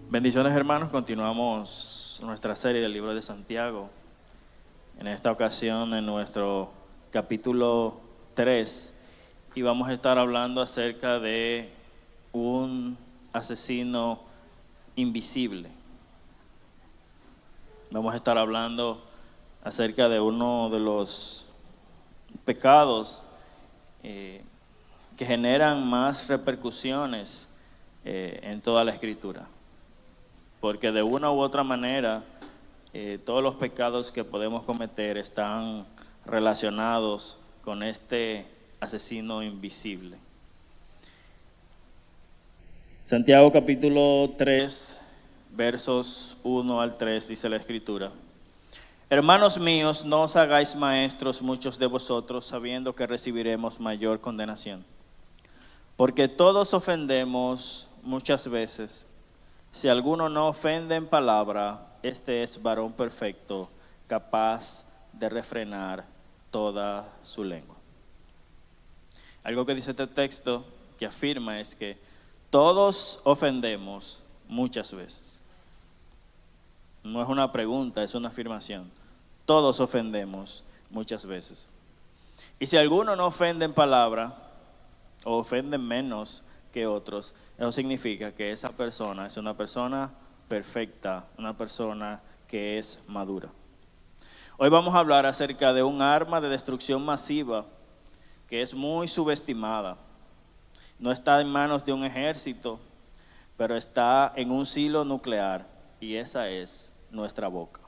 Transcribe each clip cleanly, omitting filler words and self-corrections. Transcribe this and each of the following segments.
Bendiciones, hermanos, continuamos nuestra serie del libro de Santiago. En esta ocasión en nuestro capítulo 3 y vamos a estar hablando acerca de un asesino invisible. Vamos a estar hablando acerca de uno de los pecados que generan más repercusiones en toda la Escritura. Porque de una u otra manera, todos los pecados que podemos cometer están relacionados con este asesino invisible. Santiago capítulo 3, versos 1 al 3, dice la Escritura: Hermanos míos, no os hagáis maestros muchos de vosotros, sabiendo que recibiremos mayor condenación. Porque todos ofendemos muchas veces. Si alguno no ofende en palabra, este es varón perfecto, capaz de refrenar toda su lengua. Algo que dice este texto que afirma es que todos ofendemos muchas veces. No es una pregunta, es una afirmación. Todos ofendemos muchas veces. Y si alguno no ofende en palabra, o ofende menos que otros, eso significa que esa persona es una persona perfecta, una persona que es madura. Hoy vamos a hablar acerca de un arma de destrucción masiva que es muy subestimada. No está en manos de un ejército, pero está en un silo nuclear, y esa es nuestra boca.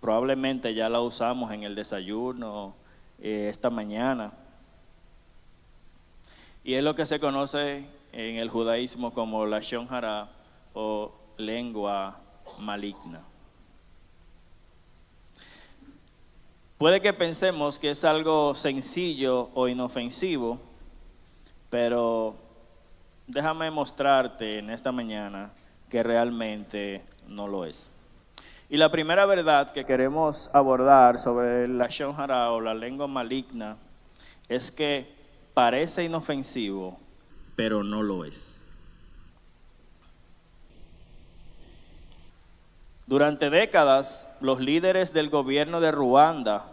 Probablemente ya la usamos en el desayuno esta mañana. Y es lo que se conoce en el judaísmo como lashon hara o lengua maligna. Puede que pensemos que es algo sencillo o inofensivo, pero déjame mostrarte en esta mañana que realmente no lo es. Y la primera verdad que queremos abordar sobre el lashon hara o la lengua maligna es que parece inofensivo, pero no lo es. Durante décadas, los líderes del gobierno de Ruanda,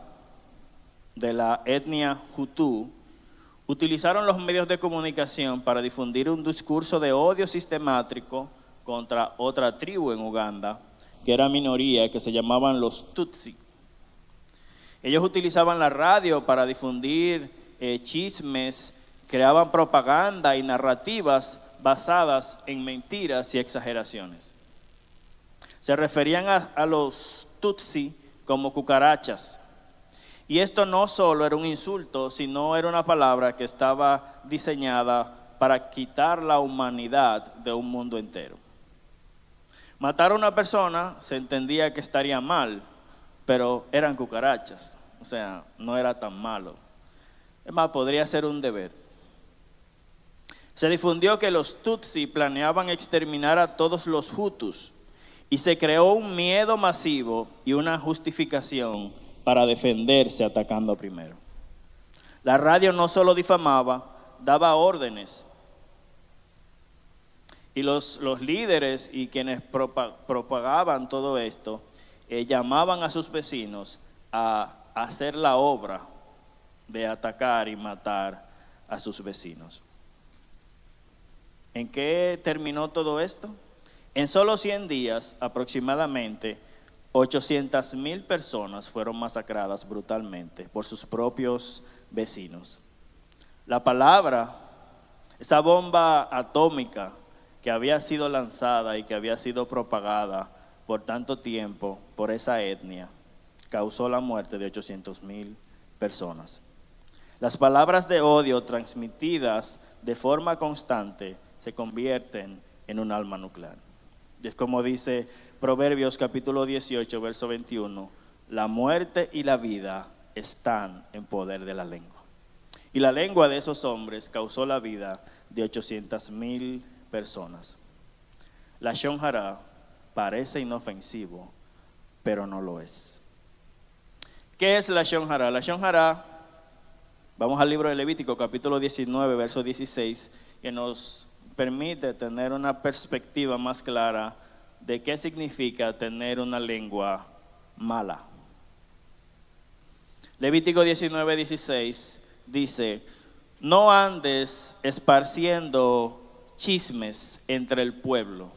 de la etnia Hutu, utilizaron los medios de comunicación para difundir un discurso de odio sistemático contra otra tribu en Uganda, que era minoría, que se llamaban los Tutsi. Ellos utilizaban la radio para difundir chismes, creaban propaganda y narrativas basadas en mentiras y exageraciones. Se referían a los Tutsi como cucarachas. Y esto no solo era un insulto, sino era una palabra que estaba diseñada para quitar la humanidad de un mundo entero. Matar a una persona se entendía que estaría mal, pero eran cucarachas, o sea, no era tan malo. Es más, podría ser un deber. Se difundió que los Tutsi planeaban exterminar a todos los Hutus y se creó un miedo masivo y una justificación para defenderse atacando primero. La radio no solo difamaba, daba órdenes. Y los líderes y quienes propagaban todo esto llamaban a sus vecinos a hacer la obra de atacar y matar a sus vecinos. ¿En qué terminó todo esto? En solo 100 días, aproximadamente 800,000 personas fueron masacradas brutalmente por sus propios vecinos. La palabra, esa bomba atómica que había sido lanzada y que había sido propagada por tanto tiempo por esa etnia, causó la muerte de 800,000 personas. Las palabras de odio transmitidas de forma constante se convierten en un arma nuclear. Y es como dice Proverbios capítulo 18, verso 21, la muerte y la vida están en poder de la lengua. Y la lengua de esos hombres causó la vida de 800,000 personas. Lashon hara parece inofensivo, pero no lo es. ¿Qué es lashon hara? Lashon hara, vamos al libro de Levítico capítulo 19, verso 16, que nos permite tener una perspectiva más clara de qué significa tener una lengua mala. Levítico 19:16 dice: no andes esparciendo chismes entre el pueblo.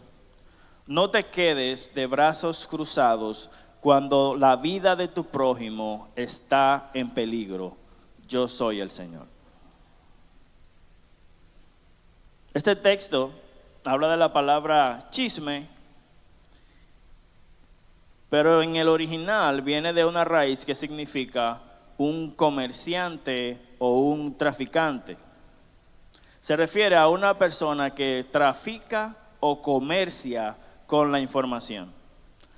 No te quedes de brazos cruzados cuando la vida de tu prójimo está en peligro. Yo soy el Señor. Este texto habla de la palabra chisme, pero en el original viene de una raíz que significa un comerciante o un traficante. Se refiere a una persona que trafica o comercia con la información.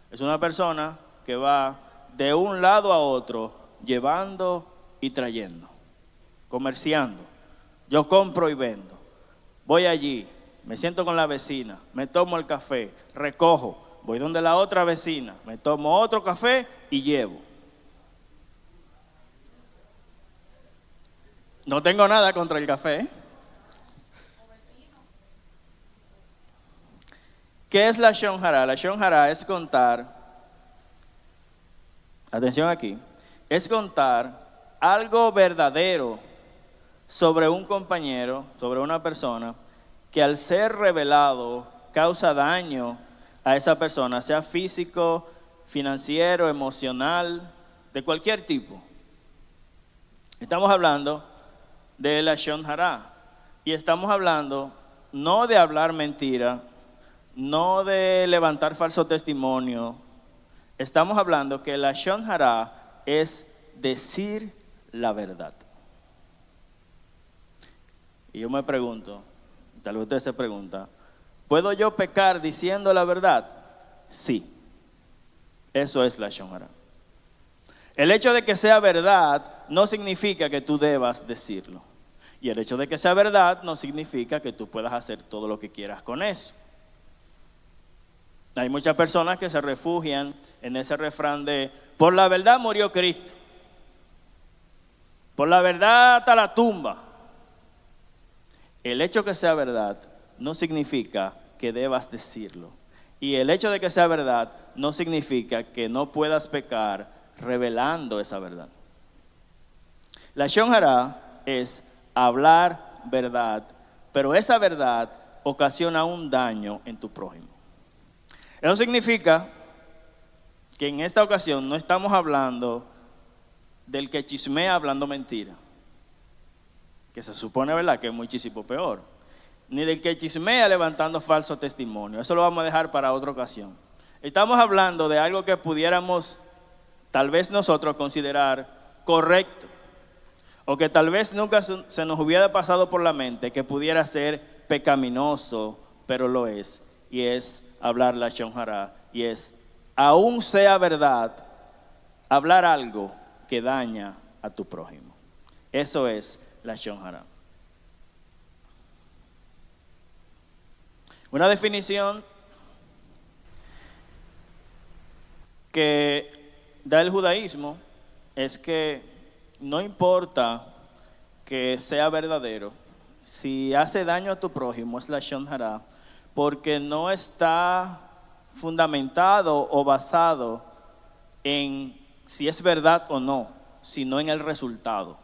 Es una persona que va de un lado a otro llevando y trayendo, comerciando. Yo compro y vendo. Voy allí, me siento con la vecina, me tomo el café, recojo, voy donde la otra vecina, me tomo otro café y llevo. No tengo nada contra el café, ¿eh? ¿Qué es la Lashon Hara? La Lashon Hara es contar, atención aquí, es contar algo verdadero sobre un compañero, sobre una persona, que al ser revelado causa daño a esa persona, sea físico, financiero, emocional, de cualquier tipo. Estamos hablando de la Lashon Hara y estamos hablando no de hablar mentira, no de levantar falso testimonio. Estamos hablando que la Lashon Hara es decir la verdad. Y yo me pregunto, tal vez usted se pregunta, ¿puedo yo pecar diciendo la verdad? Sí, eso es la Lashon Hara. El hecho de que sea verdad no significa que tú debas decirlo. Y el hecho de que sea verdad no significa que tú puedas hacer todo lo que quieras con eso. Hay muchas personas que se refugian en ese refrán de: por la verdad murió Cristo, por la verdad hasta la tumba. El hecho que sea verdad no significa que debas decirlo. Y el hecho de que sea verdad no significa que no puedas pecar revelando esa verdad. La Lashon Hara es hablar verdad, pero esa verdad ocasiona un daño en tu prójimo. Eso significa que en esta ocasión no estamos hablando del que chismea hablando mentira, que se supone, ¿verdad?, que es muchísimo peor, ni del que chismea levantando falso testimonio. Eso lo vamos a dejar para otra ocasión. Estamos hablando de algo que pudiéramos tal vez nosotros considerar correcto, o que tal vez nunca se nos hubiera pasado por la mente que pudiera ser pecaminoso, pero lo es, y es hablar la Lashon Hara, y es, aún sea verdad, hablar algo que daña a tu prójimo. Eso es la Lashon Hara. Una definición que da el judaísmo es que no importa que sea verdadero, si hace daño a tu prójimo es la Lashon Hara, porque no está fundamentado o basado en si es verdad o no, sino en el resultado.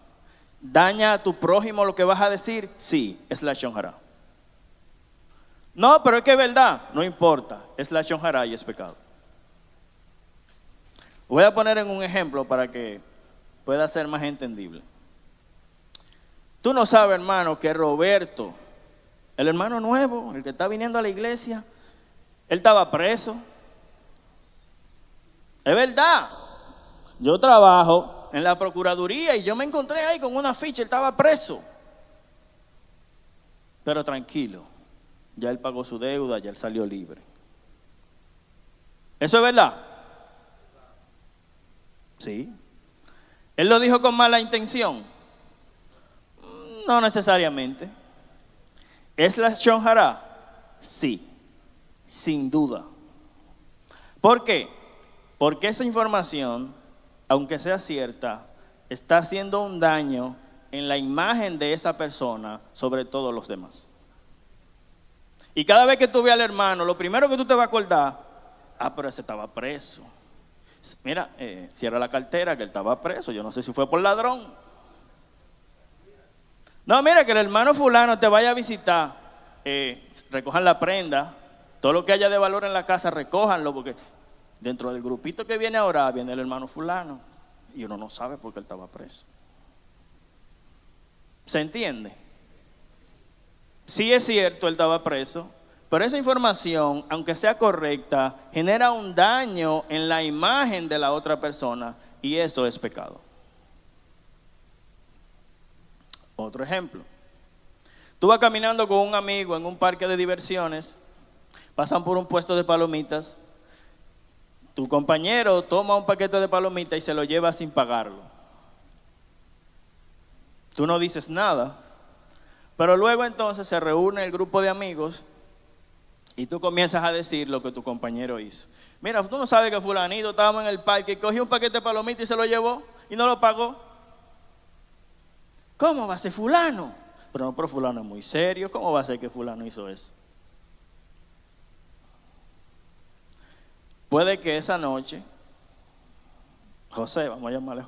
¿Daña a tu prójimo lo que vas a decir? Sí, es la Lashon Hara. No, pero es que es verdad, no importa, es la Lashon Hara y es pecado. Voy a poner en un ejemplo para que pueda ser más entendible. Tú no sabes, hermano, que Roberto, el hermano nuevo, el que está viniendo a la iglesia, él estaba preso. Es verdad. Yo trabajo en la procuraduría y yo me encontré ahí con una ficha, él estaba preso. Pero tranquilo, ya él pagó su deuda, ya él salió libre. ¿Eso es verdad? Sí. ¿Él lo dijo con mala intención? No necesariamente. ¿Es la Lashon Hara? Sí, sin duda. ¿Por qué? Porque esa información, aunque sea cierta, está haciendo un daño en la imagen de esa persona sobre todos los demás. Y cada vez que tú veas al hermano, lo primero que tú te vas a acordar, pero ese estaba preso. Mira, cierra la cartera que él estaba preso. Yo no sé si fue por ladrón. No, mira, que el hermano fulano te vaya a visitar. Recojan la prenda. Todo lo que haya de valor en la casa, recójanlo, porque dentro del grupito que viene ahora, viene el hermano fulano. Y uno no sabe por qué él estaba preso. ¿Se entiende? Sí es cierto, él estaba preso, pero esa información, aunque sea correcta, genera un daño en la imagen de la otra persona y eso es pecado. Otro ejemplo. Tú vas caminando con un amigo en un parque de diversiones, pasan por un puesto de palomitas, tu compañero toma un paquete de palomitas y se lo lleva sin pagarlo. Tú no dices nada, pero luego entonces se reúne el grupo de amigos y tú comienzas a decir lo que tu compañero hizo. Mira, tú no sabes que fulanito estaba en el parque y cogió un paquete de palomitas y se lo llevó y no lo pagó. ¿Cómo va a ser fulano? Pero fulano es muy serio, ¿cómo va a ser que fulano hizo eso? Puede que esa noche, José, vamos a llamarle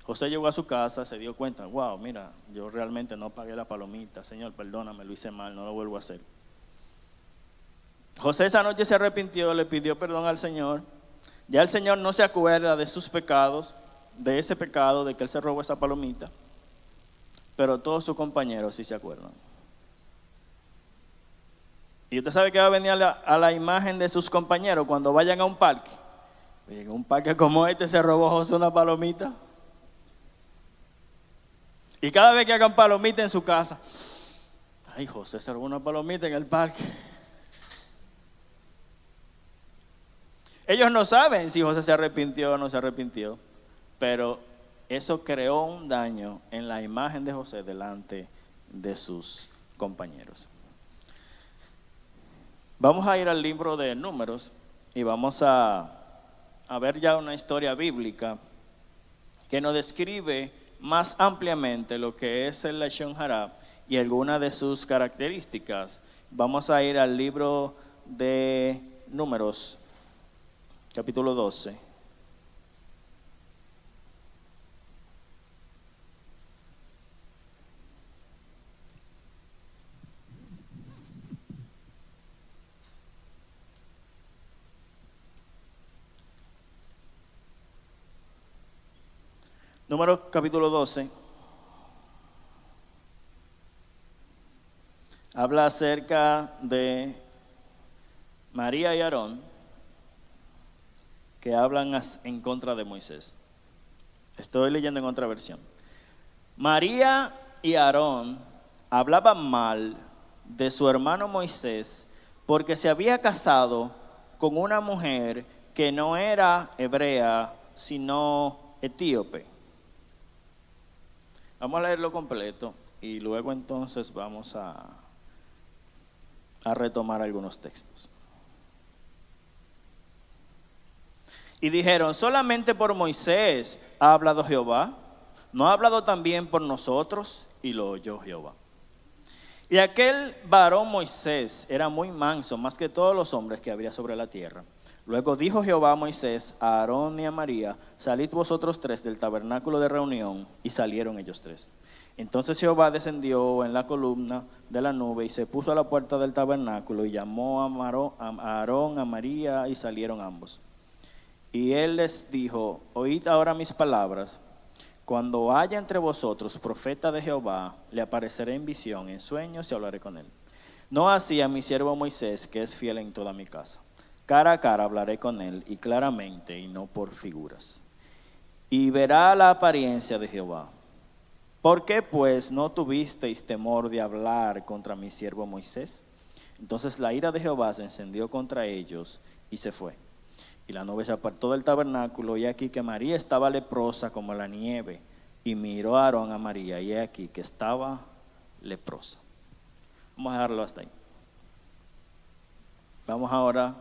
José llegó a su casa, se dio cuenta, wow, mira, yo realmente no pagué la palomita, Señor, perdóname, lo hice mal, no lo vuelvo a hacer. José esa noche se arrepintió, le pidió perdón al Señor. Ya el Señor no se acuerda de sus pecados, de ese pecado, de que él se robó esa palomita, pero todos sus compañeros sí se acuerdan. Y usted sabe que va a venir a la imagen de sus compañeros cuando vayan a un parque. En un parque como este se robó José una palomita. Y cada vez que hagan palomita en su casa, ay, José se robó una palomita en el parque. Ellos no saben si José se arrepintió o no se arrepintió, pero eso creó un daño en la imagen de José delante de sus compañeros. Vamos a ir al libro de Números y vamos a ver ya una historia bíblica que nos describe más ampliamente lo que es el Lashon Hara y algunas de sus características. Vamos a ir al libro de Números, capítulo 12. Números capítulo 12 habla acerca de María y Aarón que hablan en contra de Moisés. Estoy leyendo en otra versión. María y Aarón hablaban mal de su hermano Moisés porque se había casado con una mujer que no era hebrea, sino etíope. Vamos a leerlo completo y luego entonces vamos a retomar algunos textos. Y dijeron, solamente por Moisés ha hablado Jehová, ¿no ha hablado también por nosotros? Y lo oyó Jehová. Y aquel varón Moisés era muy manso, más que todos los hombres que habría sobre la tierra. Luego dijo Jehová a Moisés, a Aarón y a María, salid vosotros tres del tabernáculo de reunión, y salieron ellos tres. Entonces Jehová descendió en la columna de la nube y se puso a la puerta del tabernáculo y llamó a Aarón, a María, y salieron ambos. Y él les dijo, oíd ahora mis palabras. Cuando haya entre vosotros profeta de Jehová, le apareceré en visión, en sueños y hablaré con él. No así a mi siervo Moisés, que es fiel en toda mi casa. Cara a cara hablaré con él y claramente y no por figuras. Y verá la apariencia de Jehová. ¿Por qué pues no tuvisteis temor de hablar contra mi siervo Moisés? Entonces la ira de Jehová se encendió contra ellos y se fue. Y la nube se apartó del tabernáculo y aquí que María estaba leprosa como la nieve. Y miró a Aarón a María y aquí que estaba leprosa. Vamos a dejarlo hasta ahí. Vamos ahora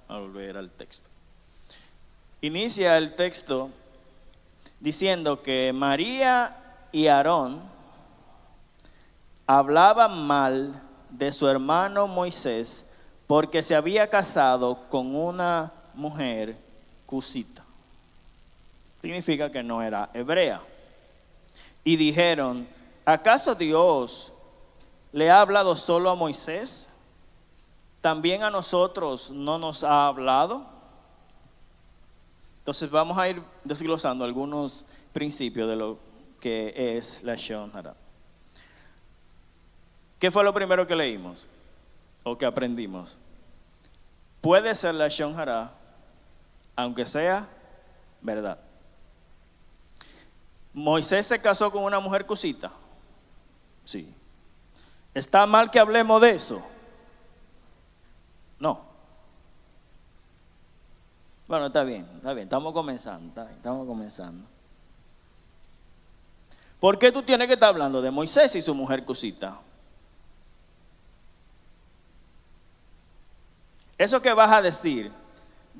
a volver al texto. Inicia el texto diciendo que María y Aarón hablaban mal de su hermano Moisés, porque se había casado con una mujer cusita. Significa que no era hebrea. Y dijeron, ¿acaso Dios le ha hablado solo a Moisés? ¿También a nosotros no nos ha hablado? Entonces vamos a ir desglosando algunos principios de lo que es Lashon Hara. ¿Qué fue lo primero que leímos o que aprendimos? Puede ser Lashon Hara, aunque sea verdad. ¿Moisés se casó con una mujer cusita? Sí. ¿Está mal que hablemos de eso? No. Bueno, está bien, estamos comenzando, estamos comenzando. ¿Por qué tú tienes que estar hablando de Moisés y su mujer cusita? Eso que vas a decir,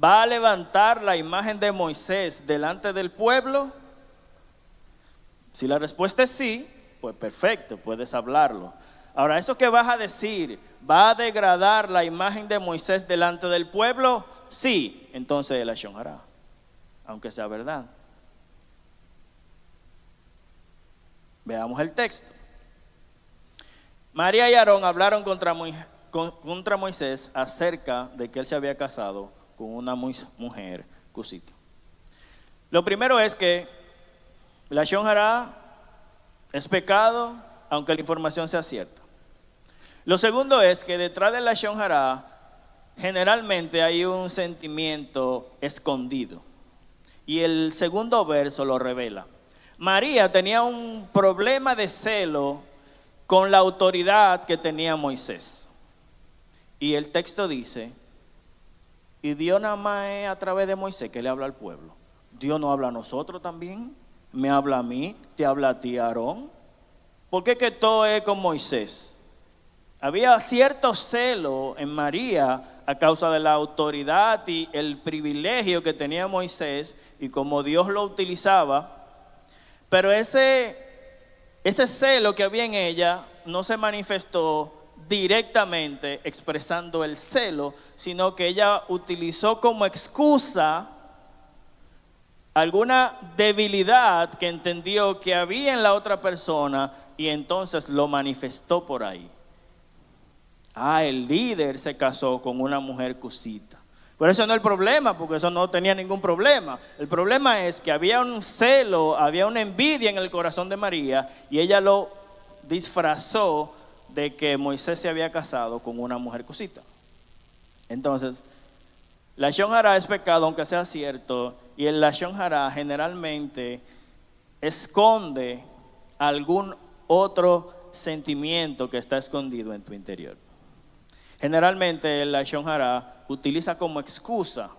¿va a levantar la imagen de Moisés delante del pueblo? Si la respuesta es sí, pues perfecto, puedes hablarlo. Ahora, eso que vas a decir, ¿va a degradar la imagen de Moisés delante del pueblo? Sí, entonces el Lashon Hara, aunque sea verdad. Veamos el texto. María y Aarón hablaron contra Moisés acerca de que él se había casado con una mujer cusita. Lo primero es que Lashon Hara es pecado, aunque la información sea cierta. Lo segundo es que detrás de Lashon Hara generalmente hay un sentimiento escondido. Y el segundo verso lo revela. María tenía un problema de celo con la autoridad que tenía Moisés. Y el texto dice, y Dios nada más es a través de Moisés que le habla al pueblo. Dios no habla a nosotros también, me habla a mí, te habla a ti, Aarón. ¿Por qué que todo es con Moisés? Había cierto celo en María a causa de la autoridad y el privilegio que tenía Moisés y cómo Dios lo utilizaba. Pero ese celo que había en ella no se manifestó directamente expresando el celo, sino que ella utilizó como excusa alguna debilidad que entendió que había en la otra persona y entonces lo manifestó por ahí. El líder se casó con una mujer cusita. Pero eso no es el problema, porque eso no tenía ningún problema. El problema es que había un celo, había una envidia en el corazón de María y ella lo disfrazó de que Moisés se había casado con una mujer cusita. Entonces, Lashon Hara es pecado, aunque sea cierto, y el Lashon Hara generalmente esconde algún otro sentimiento que está escondido en tu interior. Generalmente el Lashon Hara utiliza como excusa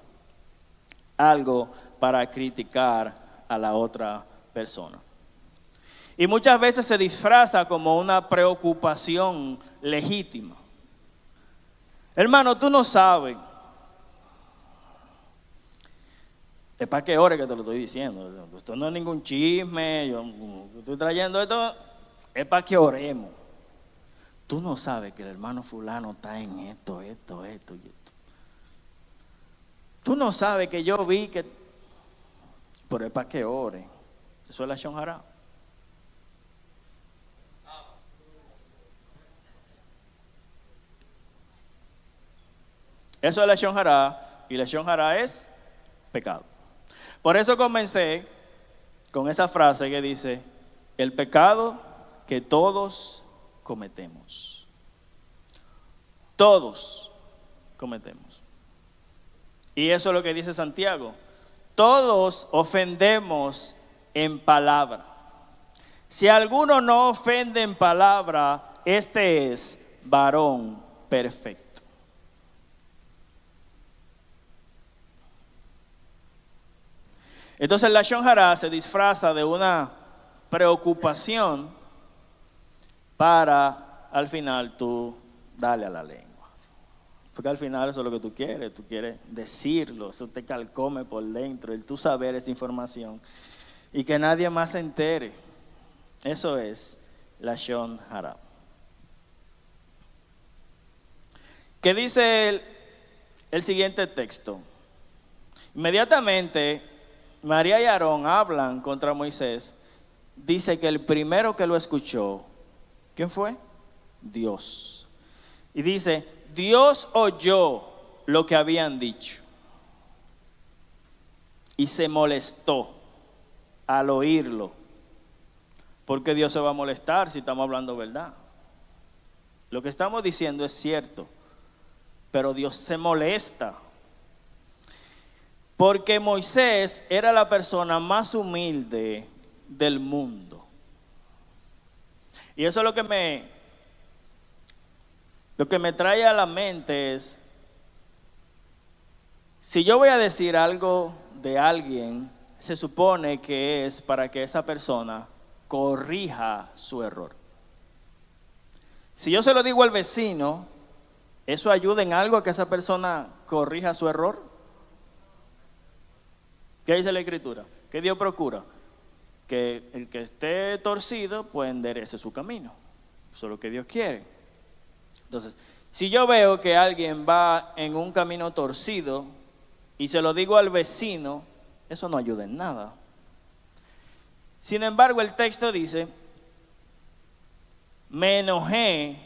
algo para criticar a la otra persona. Y muchas veces se disfraza como una preocupación legítima. Hermano, tú no sabes. Es para que ore que te lo estoy diciendo. Esto no es ningún chisme. Yo estoy trayendo esto. Es para que oremos. Tú no sabes que el hermano fulano está en esto y esto. Tú no sabes que yo vi que... Pero es para que ore. Eso es Lashon Hara. Eso es Lashon Hara y Lashon Hara es pecado. Por eso comencé con esa frase que dice, el pecado que todos cometemos. Todos cometemos. Y eso es lo que dice Santiago. Todos ofendemos en palabra. Si alguno no ofende en palabra, este es varón perfecto. Entonces la Lashon Hara se disfraza de una preocupación para al final tú darle a la lengua. Porque al final eso es lo que tú quieres decirlo, eso te calcome por dentro, el tú saber esa información y que nadie más se entere. Eso es la Lashon Hara. ¿Qué dice el siguiente texto? Inmediatamente, María y Aarón hablan contra Moisés. Dice que el primero que lo escuchó, ¿quién fue? Dios. Y dice, Dios oyó lo que habían dicho y se molestó al oírlo. Porque Dios se va a molestar si estamos hablando verdad. Lo que estamos diciendo es cierto, pero Dios se molesta. Porque Moisés era la persona más humilde del mundo. Y eso es lo que me trae a la mente es, si yo voy a decir algo de alguien, se supone que es para que esa persona corrija su error. Si yo se lo digo al vecino, ¿eso ayuda en algo a que esa persona corrija su error? ¿Qué dice la Escritura? ¿Qué Dios procura? Que el que esté torcido, pues enderece su camino. Eso es lo que Dios quiere. Entonces, si yo veo que alguien va en un camino torcido y se lo digo al vecino, eso no ayuda en nada. Sin embargo, el texto dice, me enojé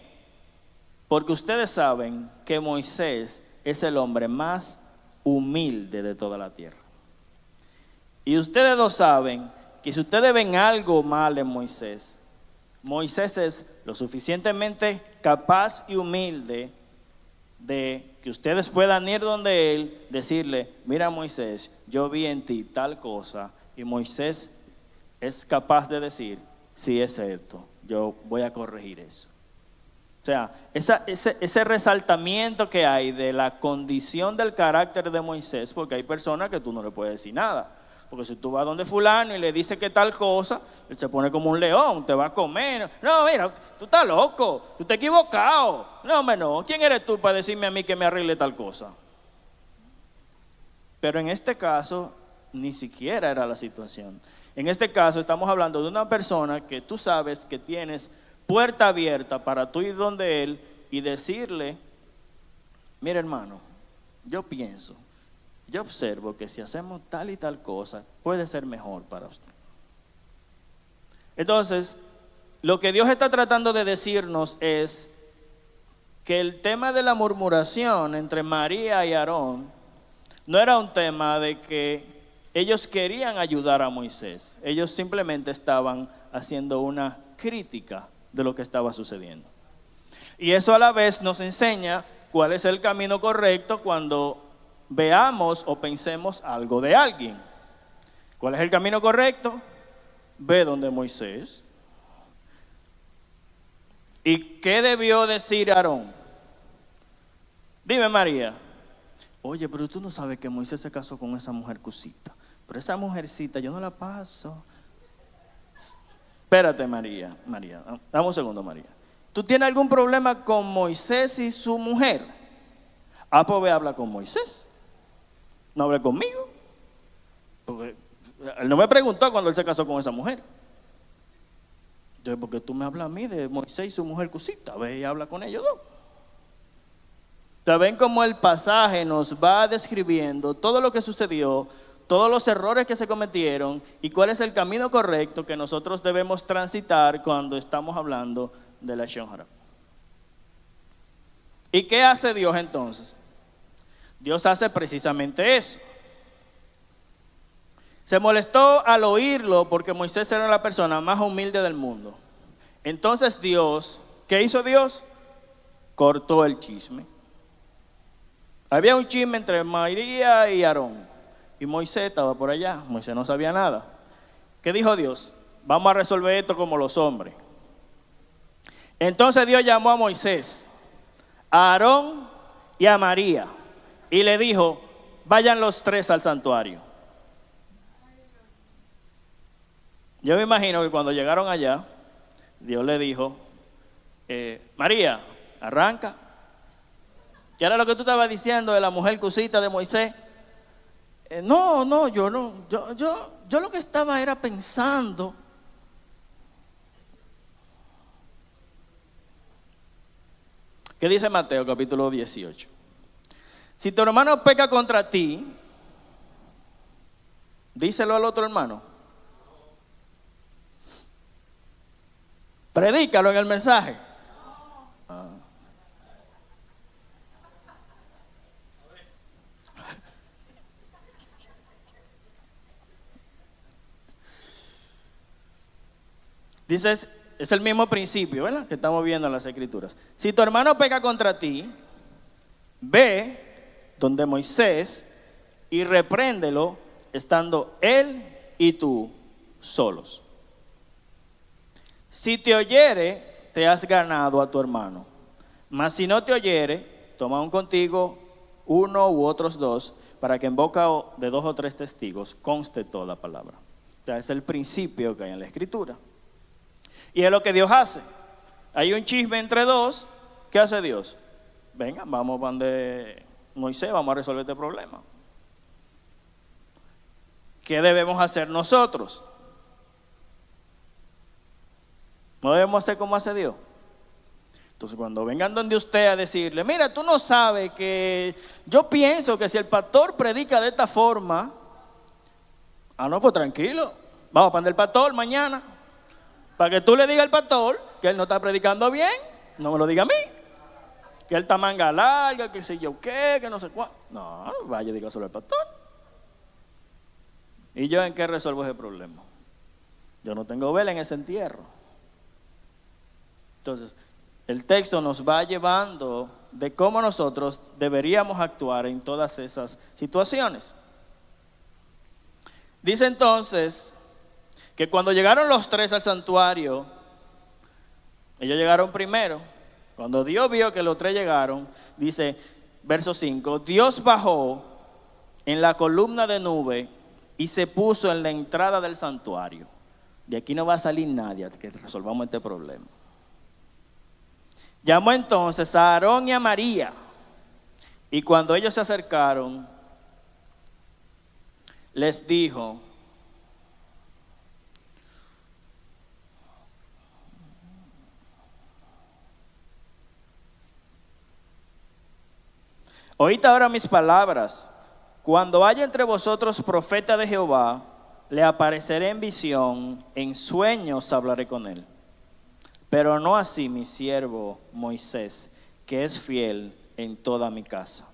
porque ustedes saben que Moisés es el hombre más humilde de toda la tierra. Y ustedes lo saben que si ustedes ven algo mal en Moisés, Moisés es lo suficientemente capaz y humilde de que ustedes puedan ir donde él, decirle, mira Moisés, yo vi en ti tal cosa, y Moisés es capaz de decir, sí es cierto, yo voy a corregir eso. O sea, ese resaltamiento que hay de la condición del carácter de Moisés, porque hay personas que tú no le puedes decir nada. Porque si tú vas donde fulano y le dices que tal cosa, él se pone como un león, te va a comer. No, mira, tú estás loco, tú estás equivocado. No, hombre, no. ¿Quién eres tú para decirme a mí que me arregle tal cosa? Pero en este caso, ni siquiera era la situación. En este caso estamos hablando de una persona que tú sabes que tienes puerta abierta para tú ir donde él y decirle, mira hermano, yo pienso, yo observo que si hacemos tal y tal cosa, puede ser mejor para usted. Entonces, lo que Dios está tratando de decirnos es que el tema de la murmuración entre María y Aarón no era un tema de que ellos querían ayudar a Moisés. Ellos simplemente estaban haciendo una crítica de lo que estaba sucediendo. Y eso a la vez nos enseña cuál es el camino correcto cuando veamos o pensemos algo de alguien. ¿Cuál es el camino correcto? Ve donde Moisés. ¿Y qué debió decir Aarón? Dime María. Oye, pero tú no sabes que Moisés se casó con esa mujer cusita. Pero esa mujercita yo no la paso. Espérate María, dame un segundo María. ¿Tú tienes algún problema con Moisés y su mujer? Ah, pues ve, habla con Moisés. No hable conmigo, porque él no me preguntó cuando él se casó con esa mujer. Entonces, ¿por qué tú me hablas a mí de Moisés y su mujer cusita? Ve y habla con ellos dos. ¿Saben cómo el pasaje nos va describiendo todo lo que sucedió, todos los errores que se cometieron y cuál es el camino correcto que nosotros debemos transitar cuando estamos hablando de la Lashon Hara? ¿Y qué hace Dios entonces? Dios hace precisamente eso. Se molestó al oírlo porque Moisés era la persona más humilde del mundo. Entonces Dios, ¿qué hizo Dios? Cortó el chisme. Había un chisme entre María y Aarón. Y Moisés estaba por allá. Moisés no sabía nada. ¿Qué dijo Dios? Vamos a resolver esto como los hombres. Entonces Dios llamó a Moisés, a Aarón y a María. Y le dijo, vayan los tres al santuario. Yo me imagino que cuando llegaron allá, Dios le dijo, María, arranca. ¿Qué era lo que tú estabas diciendo de la mujer cusita de Moisés? No, yo lo que estaba era pensando. ¿Qué dice Mateo capítulo 18? Si tu hermano peca contra ti, díselo al otro hermano. Predícalo en el mensaje. Dices, es el mismo principio, ¿verdad? Que estamos viendo en las Escrituras. Si tu hermano peca contra ti, ve donde Moisés y repréndelo, estando él y tú solos. Si te oyere, te has ganado a tu hermano. Mas si no te oyere, toma aún contigo uno u otros dos, para que en boca de 2 o 3 testigos conste toda palabra. O sea, es el principio que hay en la Escritura. Y es lo que Dios hace. Hay un chisme entre dos. ¿Qué hace Dios? Venga, vamos donde Moisés, vamos a resolver este problema. ¿Qué debemos hacer nosotros? No debemos hacer como hace Dios. Entonces, cuando vengan donde usted a decirle, mira, tú no sabes que yo pienso que si el pastor predica de esta forma, no, pues tranquilo, vamos a poner el pastor mañana. Para que tú le digas al pastor que él no está predicando bien, no me lo diga a mí. Que él está manga larga, que sé yo qué, que no sé cuál. No, vaya, diga solo al pastor. ¿Y yo en qué resuelvo ese problema? Yo no tengo vela en ese entierro. Entonces, el texto nos va llevando de cómo nosotros deberíamos actuar en todas esas situaciones. Dice entonces que cuando llegaron los 3 al santuario, ellos llegaron primero. Cuando Dios vio que los 3 llegaron, dice, verso 5, Dios bajó en la columna de nube y se puso en la entrada del santuario. De aquí no va a salir nadie hasta que resolvamos este problema. Llamó entonces a Aarón y a María, y cuando ellos se acercaron, les dijo, oíd ahora mis palabras. Cuando haya entre vosotros profeta de Jehová, le apareceré en visión, en sueños hablaré con él. Pero no así mi siervo Moisés, que es fiel en toda mi casa.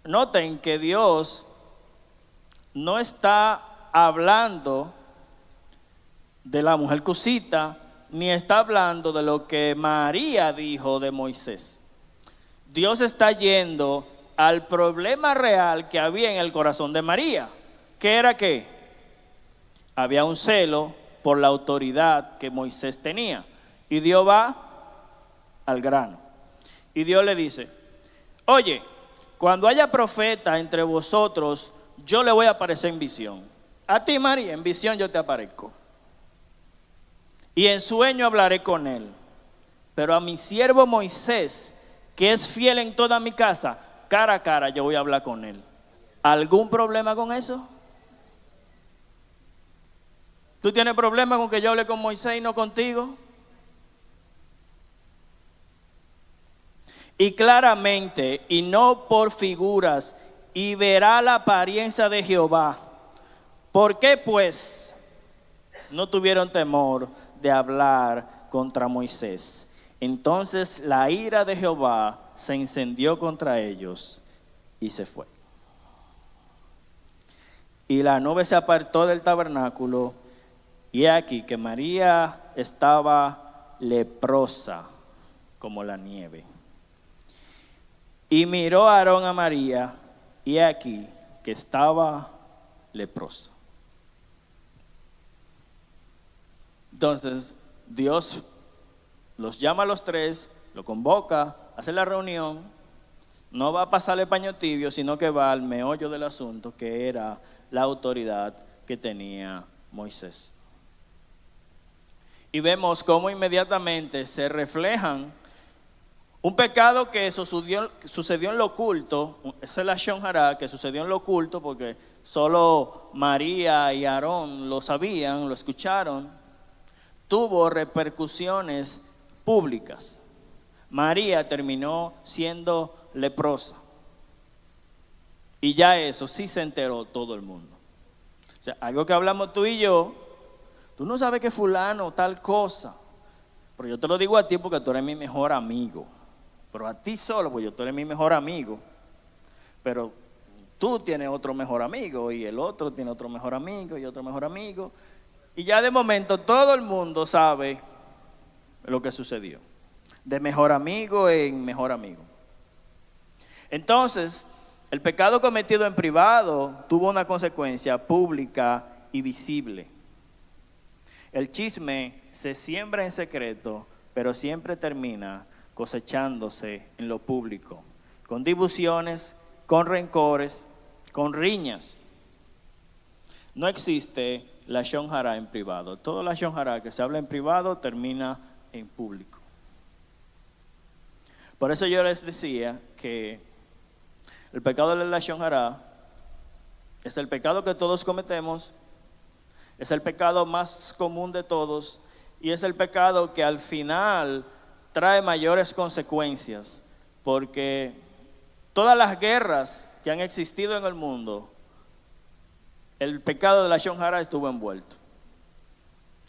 Noten que Dios no está hablando de la mujer cusita, ni está hablando de lo que María dijo de Moisés. Dios está yendo al problema real que había en el corazón de María. ¿Qué era qué? Había un celo por la autoridad que Moisés tenía. Y Dios va al grano. Y Dios le dice, oye, cuando haya profeta entre vosotros, yo le voy a aparecer en visión. A ti, María, en visión yo te aparezco. Y en sueño hablaré con él. Pero a mi siervo Moisés, que es fiel en toda mi casa, cara a cara yo voy a hablar con él. ¿Algún problema con eso? ¿Tú tienes problema con que yo hable con Moisés y no contigo? Y claramente, y no por figuras, y verá la apariencia de Jehová. ¿Por qué pues no tuvieron temor de hablar contra Moisés? Entonces la ira de Jehová se encendió contra ellos y se fue. Y la nube se apartó del tabernáculo, y he aquí que María estaba leprosa como la nieve. Y miró a Aarón a María, y he aquí que estaba leprosa. Entonces Dios los llama a los 3, lo convoca, hace la reunión, no va a pasarle paño tibio, sino que va al meollo del asunto, que era la autoridad que tenía Moisés. Y vemos cómo inmediatamente se reflejan un pecado que sucedió en lo oculto. Esa es la Shon Hará, que sucedió en lo oculto, porque solo María y Aarón lo sabían, lo escucharon. tuvo repercusiones públicas. María terminó siendo leprosa. Y ya eso sí se enteró todo el mundo. O sea, algo que hablamos tú y yo, tú no sabes que fulano tal cosa, pero yo te lo digo a ti porque tú eres mi mejor amigo. Pero a ti solo, pues tú eres mi mejor amigo. Pero tú tienes otro mejor amigo y el otro tiene otro mejor amigo y otro mejor amigo. Y ya de momento todo el mundo sabe lo que sucedió. De mejor amigo en mejor amigo. Entonces, el pecado cometido en privado tuvo una consecuencia pública y visible. El chisme se siembra en secreto, pero siempre termina cosechándose en lo público, con discusiones, con rencores, con riñas. No existe la lashon hara en privado. Todo la lashon hara que se habla en privado termina en público. Por eso yo les decía que el pecado de la lashon hara es el pecado que todos cometemos, es el pecado más común de todos y es el pecado que al final trae mayores consecuencias, porque todas las guerras que han existido en el mundo, el pecado de la lashon hara estuvo envuelto.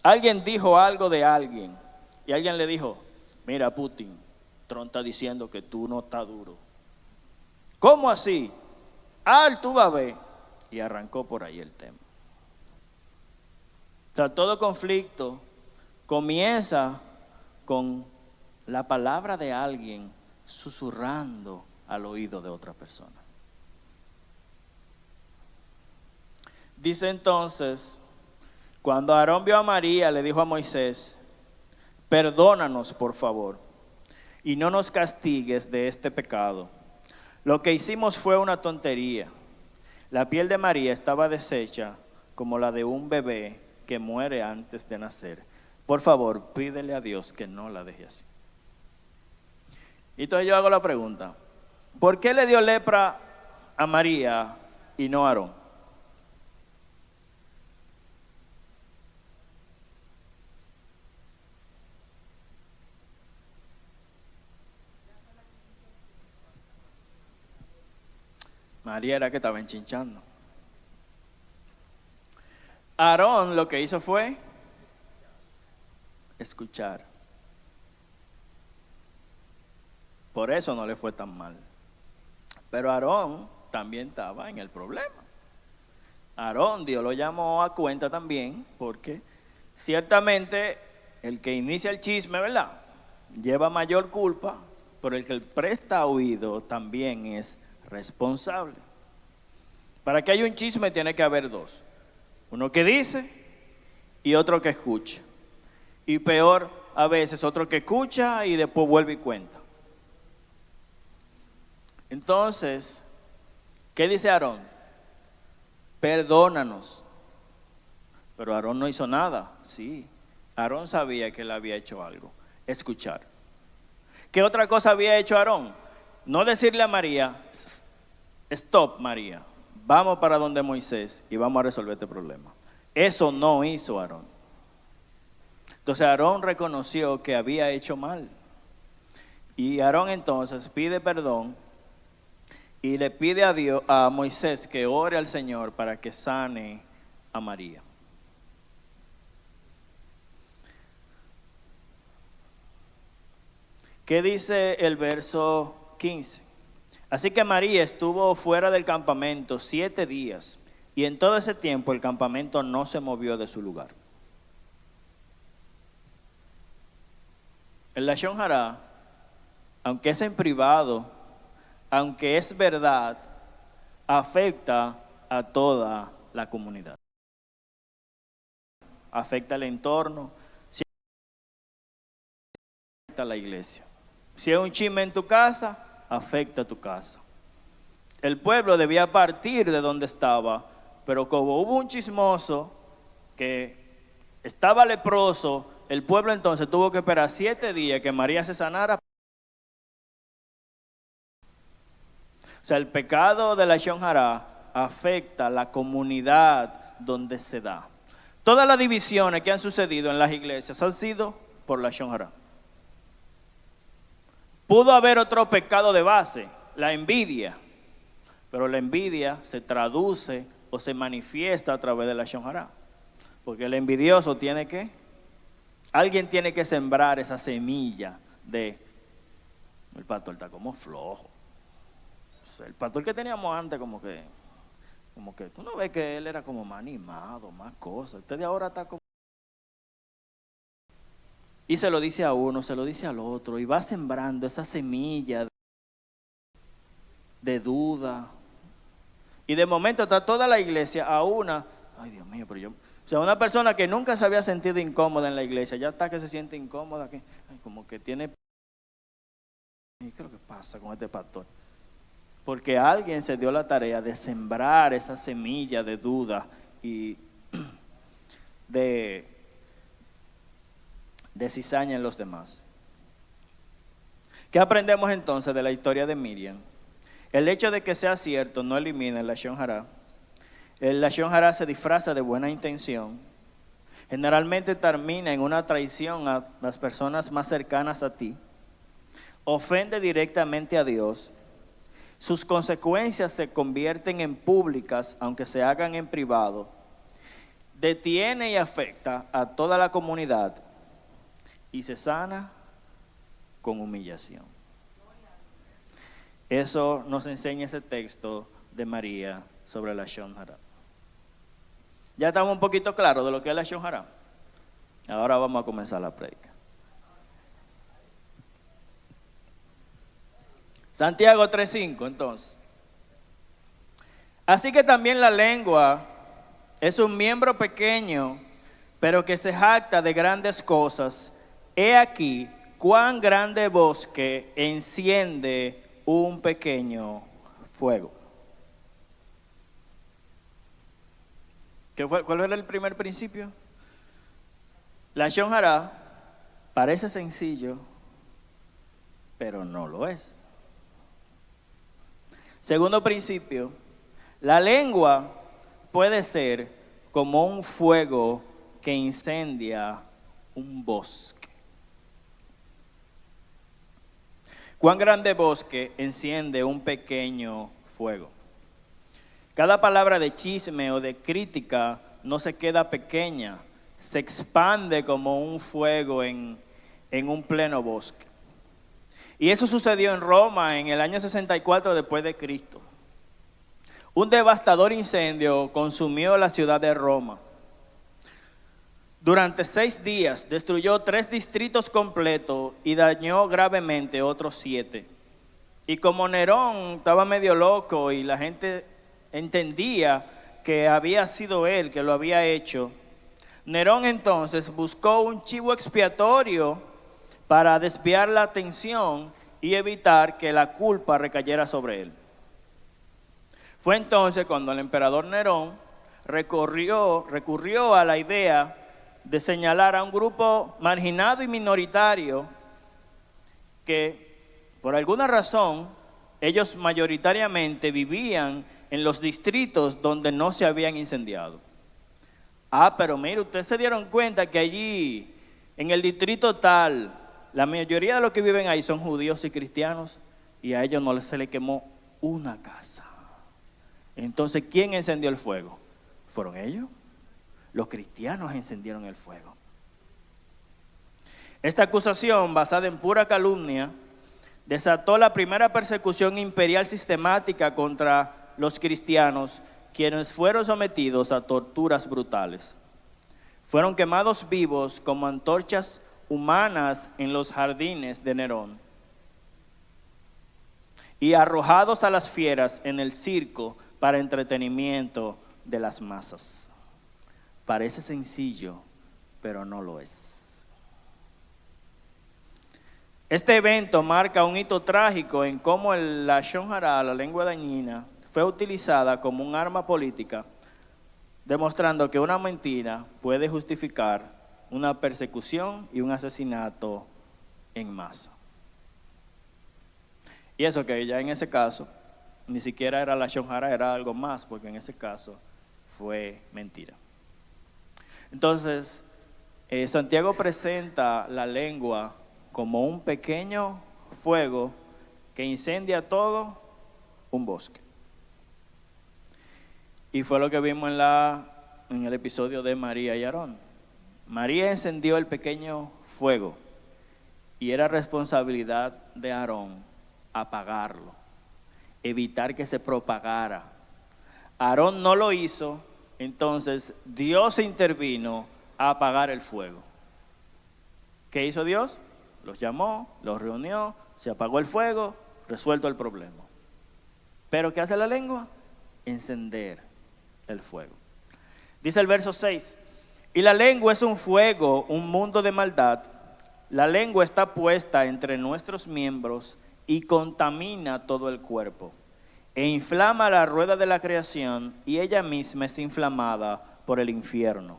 Alguien dijo algo de alguien y alguien le dijo: mira, Putin, Trump está diciendo que tú no estás duro. ¿Cómo así? Tú vas a ver. Y arrancó por ahí el tema. O sea, todo conflicto comienza con la palabra de alguien susurrando al oído de otra persona. Dice entonces, cuando Aarón vio a María, le dijo a Moisés: perdónanos, por favor, y no nos castigues de este pecado. Lo que hicimos fue una tontería. La piel de María estaba deshecha como la de un bebé que muere antes de nacer. Por favor, pídele a Dios que no la deje así. Y entonces yo hago la pregunta: ¿por qué le dio lepra a María y no a Aarón? María era que estaba enchinchando. Aarón lo que hizo fue escuchar. Por eso no le fue tan mal. Pero Aarón también estaba en el problema. Aarón, Dios lo llamó a cuenta también, porque ciertamente el que inicia el chisme, ¿verdad?, lleva mayor culpa, pero el que presta oído también es responsable. Para que haya un chisme tiene que haber dos: uno que dice y otro que escucha. Y peor, a veces otro que escucha y después vuelve y cuenta. Entonces, ¿qué dice Aarón? Perdónanos. Pero Aarón no hizo nada. Sí, Aarón sabía que él había hecho algo: escuchar. ¿Qué otra cosa había hecho Aarón? No decirle a María: stop, María, vamos para donde Moisés y vamos a resolver este problema. Eso no hizo Aarón. Entonces Aarón reconoció que había hecho mal. Y Aarón entonces pide perdón y le pide a Dios, a Moisés, que ore al Señor para que sane a María. ¿Qué dice el verso 15? Así que María estuvo fuera del campamento 7 días, y en todo ese tiempo el campamento no se movió de su lugar. El lashon hara, aunque es en privado, aunque es verdad, afecta a toda la comunidad. Afecta al entorno, afecta a la iglesia. Si hay un chisme en tu casa, afecta a tu casa. El pueblo debía partir de donde estaba, pero como hubo un chismoso que estaba leproso, el pueblo entonces tuvo que esperar 7 días que María se sanara. O sea, el pecado de la lashon hara afecta a la comunidad donde se da. Todas las divisiones que han sucedido en las iglesias han sido por la Lashon Hara. Pudo haber otro pecado de base, la envidia, pero la envidia se traduce o se manifiesta a través de la Lashon Hara. Porque el envidioso tiene que, alguien tiene que sembrar esa semilla de, el pastor está como flojo. El pastor que teníamos antes como que tú no ves que él era como más animado, más cosas. Usted de ahora está como... Y se lo dice a uno, se lo dice al otro, y va sembrando esa semilla de duda. Y de momento está toda la iglesia a una, ay Dios mío, pero yo... O sea, una persona que nunca se había sentido incómoda en la iglesia, ya está que se siente incómoda, que, ay, como que tiene... ¿Y qué es lo que pasa con este pastor? Porque alguien se dio la tarea de sembrar esa semilla de duda y de cizaña en los demás. ¿Qué aprendemos entonces de la historia de Miriam? El hecho de que sea cierto no elimina el Lashon Hara. El Lashon Hara se disfraza de buena intención. Generalmente termina en una traición a las personas más cercanas a ti. Ofende directamente a Dios. Sus consecuencias se convierten en públicas, aunque se hagan en privado. Detiene y afecta a toda la comunidad y se sana con humillación. Eso nos enseña ese texto de María sobre la Lashon Hara. Ya estamos un poquito claros de lo que es la Lashon Hara. Ahora vamos a comenzar la prédica. Santiago 3:5, entonces. Así que también la lengua es un miembro pequeño, pero que se jacta de grandes cosas. He aquí cuán grande bosque enciende un pequeño fuego. ¿Cuál era el primer principio? La Lashon Hara parece sencillo, pero no lo es. Segundo principio, la lengua puede ser como un fuego que incendia un bosque. ¿Cuán grande bosque enciende un pequeño fuego? Cada palabra de chisme o de crítica no se queda pequeña, se expande como un fuego en un pleno bosque. Y eso sucedió en Roma en el año 64 después de Cristo. Un devastador incendio consumió la ciudad de Roma. Durante 6 días destruyó 3 distritos completos y dañó gravemente otros 7. Y como Nerón estaba medio loco y la gente entendía que había sido él que lo había hecho, Nerón entonces buscó un chivo expiatorio para desviar la atención y evitar que la culpa recayera sobre él. Fue entonces cuando el emperador Nerón recurrió a la idea de señalar a un grupo marginado y minoritario que, por alguna razón, ellos mayoritariamente vivían en los distritos donde no se habían incendiado. Pero mire, ustedes se dieron cuenta que allí, en el distrito tal, la mayoría de los que viven ahí son judíos y cristianos y a ellos no se les quemó una casa. Entonces, ¿quién encendió el fuego? ¿Fueron ellos? Los cristianos encendieron el fuego. Esta acusación, basada en pura calumnia, desató la primera persecución imperial sistemática contra los cristianos, quienes fueron sometidos a torturas brutales. Fueron quemados vivos como antorchas humanas en los jardines de Nerón y arrojados a las fieras en el circo para entretenimiento de las masas. Parece sencillo, pero no lo es. Este evento marca un hito trágico en cómo el Lashon Hara, la lengua dañina, fue utilizada como un arma política, demostrando que una mentira puede justificar una persecución y un asesinato en masa. Y eso que ya en ese caso, ni siquiera era Lashon Hara, era algo más, porque en ese caso fue mentira. Entonces, Santiago presenta la lengua como un pequeño fuego que incendia todo un bosque. Y fue lo que vimos en el episodio de María y Aarón. María encendió el pequeño fuego y era responsabilidad de Aarón apagarlo, evitar que se propagara. Aarón no lo hizo, entonces Dios intervino a apagar el fuego. ¿Qué hizo Dios? Los llamó, los reunió, se apagó el fuego, resuelto el problema. ¿Pero qué hace la lengua? Encender el fuego. Dice el verso 6, y la lengua es un fuego, un mundo de maldad. La lengua está puesta entre nuestros miembros y contamina todo el cuerpo, e inflama la rueda de la creación, y ella misma es inflamada por el infierno.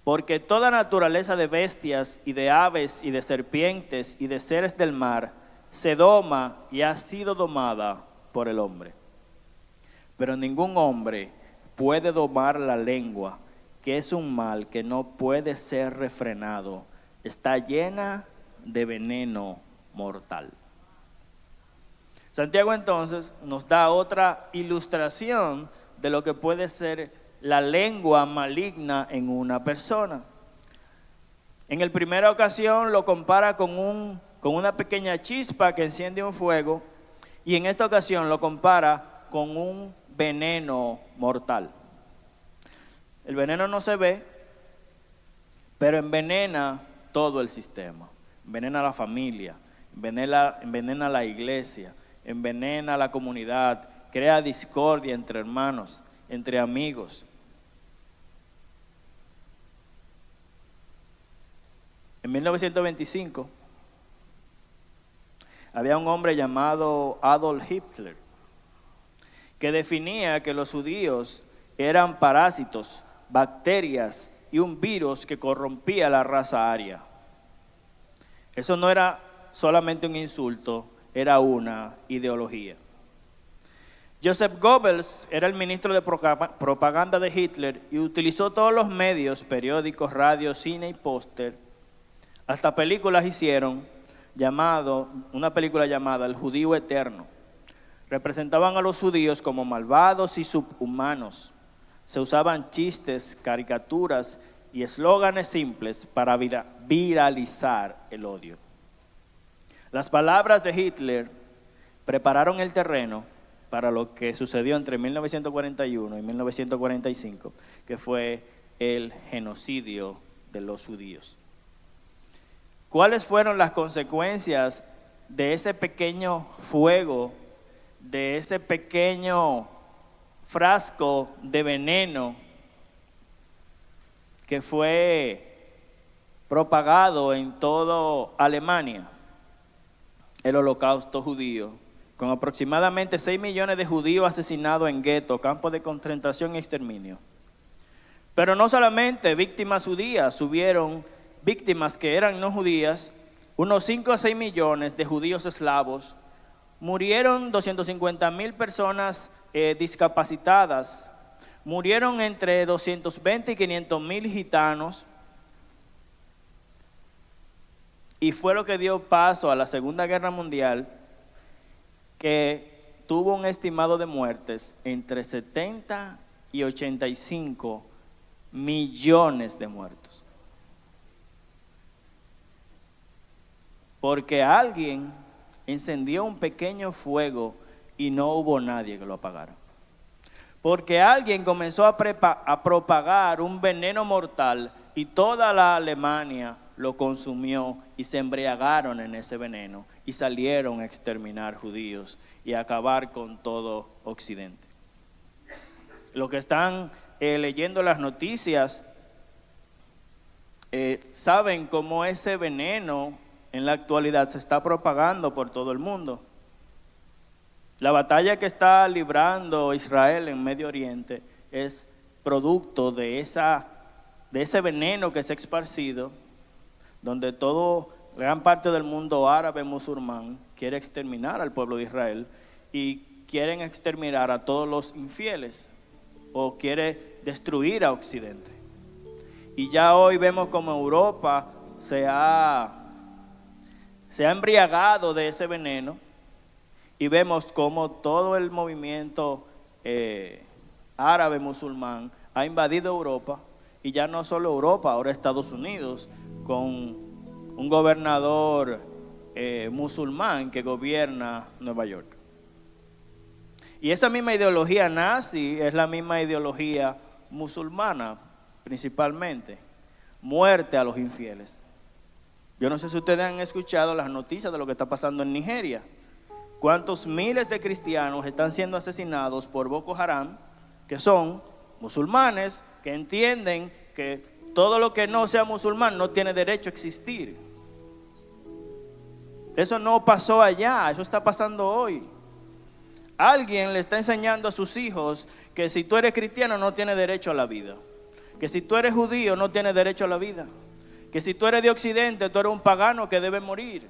Porque toda naturaleza de bestias y de aves y de serpientes y de seres del mar se doma y ha sido domada por el hombre. Pero ningún hombre puede domar la lengua, que es un mal que no puede ser refrenado. Está llena de veneno mortal. Santiago entonces nos da otra ilustración de lo que puede ser la lengua maligna en una persona. En la primera ocasión lo compara con una pequeña chispa que enciende un fuego, y en esta ocasión lo compara con un veneno mortal. El veneno no se ve, pero envenena todo el sistema. Envenena a la familia, envenena a la iglesia, envenena a la comunidad, crea discordia entre hermanos, entre amigos. En 1925 había un hombre llamado Adolf Hitler que definía que los judíos eran parásitos, bacterias y un virus que corrompía la raza aria. Eso no era solamente un insulto, era una ideología. Joseph Goebbels era el ministro de propaganda de Hitler y utilizó todos los medios, periódicos, radio, cine y póster. Hasta películas hicieron, una película llamada El Judío Eterno. Representaban a los judíos como malvados y subhumanos. Se usaban chistes, caricaturas y eslóganes simples para viralizar el odio. Las palabras de Hitler prepararon el terreno para lo que sucedió entre 1941 y 1945, que fue el genocidio de los judíos. ¿Cuáles fueron las consecuencias de ese pequeño fuego, de ese pequeño frasco de veneno que fue propagado en toda Alemania? El holocausto judío, con aproximadamente 6 millones de judíos asesinados en guetos, campos de concentración y exterminio. Pero no solamente víctimas judías, hubieron víctimas que eran no judías, unos 5 a 6 millones de judíos eslavos, murieron 250,000 personas discapacitadas, murieron entre 220 y 500,000 gitanos, y fue lo que dio paso a la Segunda Guerra Mundial, que tuvo un estimado de muertes entre 70 y 85 millones de muertos. Porque alguien encendió un pequeño fuego y no hubo nadie que lo apagara. Porque alguien comenzó a propagar un veneno mortal y toda la Alemania lo consumió y se embriagaron en ese veneno y salieron a exterminar judíos y a acabar con todo Occidente. Los que están leyendo las noticias saben cómo ese veneno en la actualidad se está propagando por todo el mundo. La batalla que está librando Israel en Medio Oriente es producto de ese veneno que se ha esparcido, donde gran parte del mundo árabe musulmán quiere exterminar al pueblo de Israel y quieren exterminar a todos los infieles o quiere destruir a Occidente. Y ya hoy vemos como Europa se ha embriagado de ese veneno, y vemos como todo el movimiento árabe musulmán ha invadido Europa, y ya no solo Europa, ahora Estados Unidos, con un gobernador musulmán que gobierna Nueva York. Y esa misma ideología nazi es la misma ideología musulmana, principalmente, muerte a los infieles. Yo no sé si ustedes han escuchado las noticias de lo que está pasando en Nigeria. ¿Cuántos miles de cristianos están siendo asesinados por Boko Haram, que son musulmanes, que entienden que todo lo que no sea musulmán no tiene derecho a existir? Eso no pasó allá, eso está pasando hoy. Alguien le está enseñando a sus hijos que si tú eres cristiano no tienes derecho a la vida, que si tú eres judío no tienes derecho a la vida, que si tú eres de Occidente tú eres un pagano que debe morir.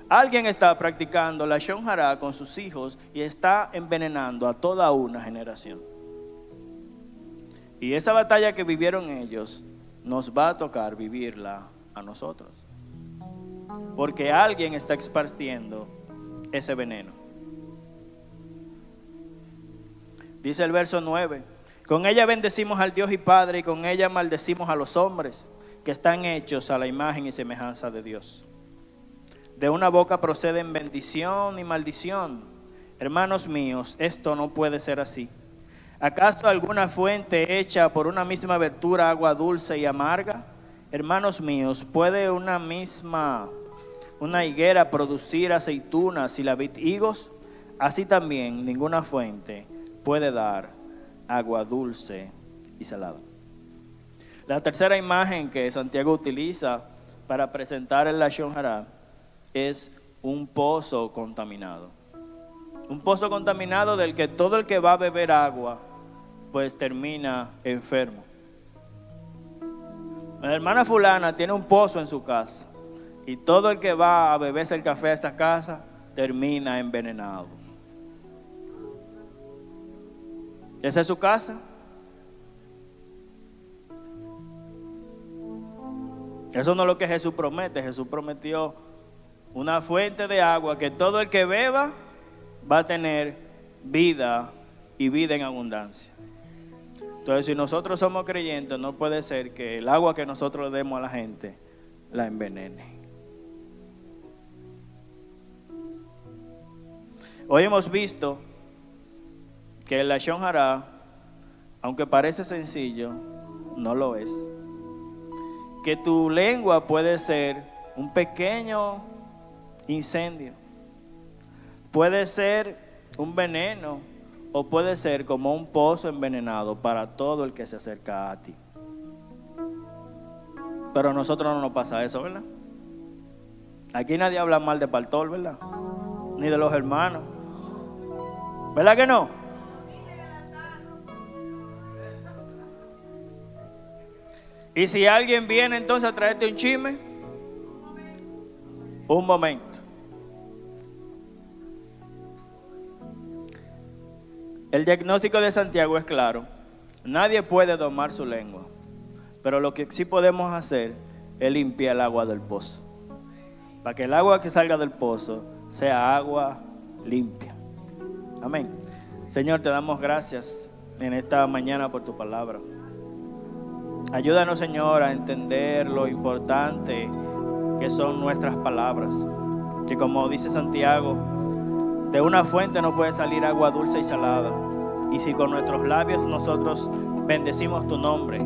Alguien está practicando la Shon Hara con sus hijos y está envenenando a toda una generación. Y esa batalla que vivieron ellos nos va a tocar vivirla a nosotros, porque alguien está esparciendo ese veneno. Dice el verso 9: con ella bendecimos al Dios y Padre, y con ella maldecimos a los hombres que están hechos a la imagen y semejanza de Dios. De una boca proceden bendición y maldición. Hermanos míos, esto no puede ser así. ¿Acaso alguna fuente hecha por una misma abertura agua dulce y amarga? Hermanos míos, ¿puede una higuera producir aceitunas y la vid higos? Así también ninguna fuente puede dar agua dulce y salada. La tercera imagen que Santiago utiliza para presentar el Lashon Hara es un pozo contaminado. Un pozo contaminado del que todo el que va a beber agua pues termina enfermo. La hermana fulana tiene un pozo en su casa y todo el que va a beberse el café a esa casa termina envenenado. ¿Esa es su casa? Eso no es lo que Jesús promete. Jesús prometió una fuente de agua que todo el que beba va a tener vida, y vida en abundancia. Entonces, si nosotros somos creyentes, no puede ser que el agua que nosotros le demos a la gente la envenene. Hoy hemos visto que el Lashon Hara, aunque parece sencillo, no lo es. Que tu lengua puede ser un pequeño incendio, puede ser un veneno, o puede ser como un pozo envenenado para todo el que se acerca a ti. Pero a nosotros no nos pasa eso, ¿verdad? Aquí nadie habla mal de pastor, ¿verdad? Ni de los hermanos, ¿verdad que no? Y si alguien viene entonces a traerte un chisme, un momento. El diagnóstico de Santiago es claro. Nadie puede domar su lengua, pero lo que sí podemos hacer es limpiar el agua del pozo, para que el agua que salga del pozo sea agua limpia. Amén. Señor, te damos gracias en esta mañana por tu palabra. Ayúdanos, Señor, a entender lo importante que son nuestras palabras. Que como dice Santiago, de una fuente no puede salir agua dulce y salada. Y si con nuestros labios nosotros bendecimos tu nombre,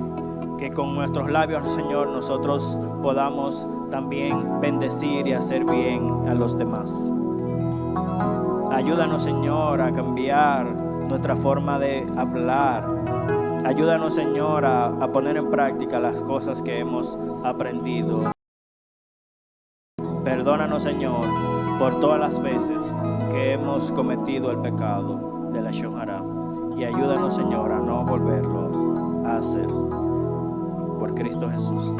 que con nuestros labios, Señor, nosotros podamos también bendecir y hacer bien a los demás. Ayúdanos, Señor, a cambiar nuestra forma de hablar. Ayúdanos, Señor, a poner en práctica las cosas que hemos aprendido. Perdónanos, Señor, por todas las veces que hemos cometido el pecado de la Lashon Hara. Y ayúdanos, Señor, a no volverlo a hacer. Por Cristo Jesús.